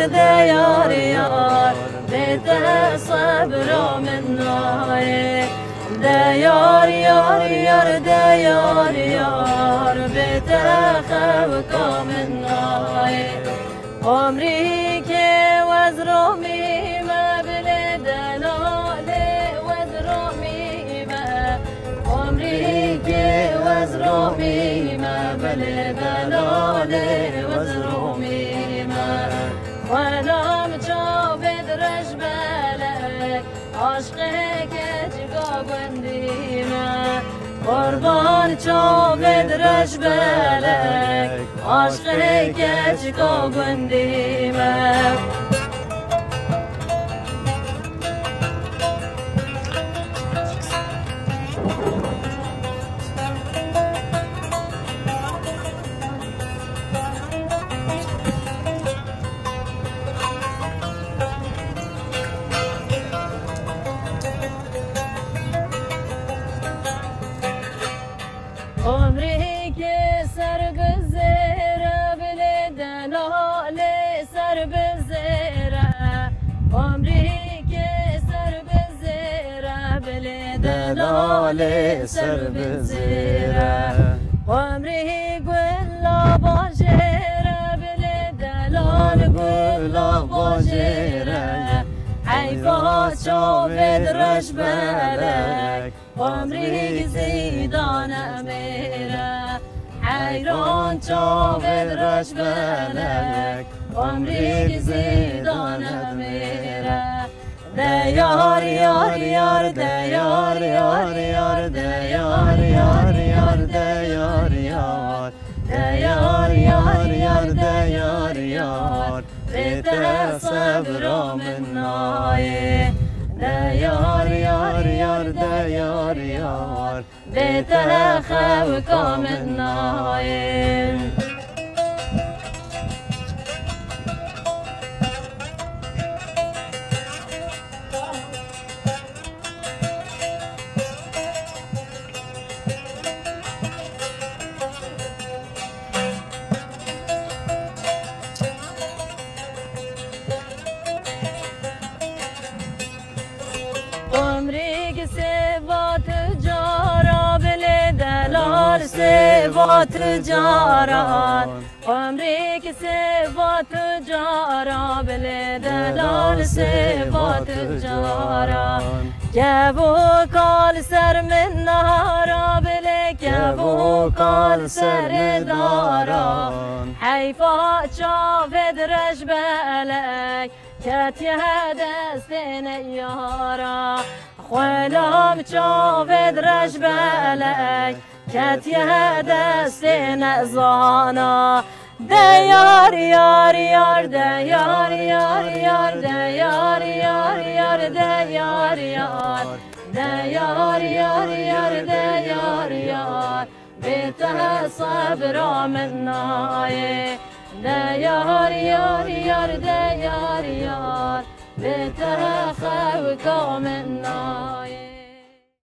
ديار يار بيته صبر مناي ديار يار يار ديار يار بيته خوك مناي عمري که وزرومی ما بلدلاله وزرومی ما عمري که وزرومی ما بلدلاله وزرومی ما ولام چاود رجبلک عشقه که جگا گندی ما قربان چاود رجبلک عشقه که جگا گندی ما عمري که سر بزیره بله دلال سر بزیره عمري که سر بزیره بله دلال سر بزیره عمري گلا باجیره بله دلال گلا باجیره حیفات شاید رش بلک عمري زیدان میره حیران شاید رش بلک عمري زیدان میره دیار یار یار دیار یار یار دیار یار یار دیار یار دیار یار یار دیار یار بیت صبر منای دیار یار یار دیار یار بیت خوک منای عمري که سوات جارا بله دلال سوات جاران عمري که سوات جارا بله دلال سوات جاران گبو کال سر من نهارا بله گبو کال سر داران حیفات شاید رش بلک کتی دست نیارا خلام شاید رش بلک کتی دست نزانا دیار یار یار دیار یار یار دیار یار یار دیار یار دیار یار یار دیار یار بیت صبر منای دیار یار یار دیار یار بیت خوک منای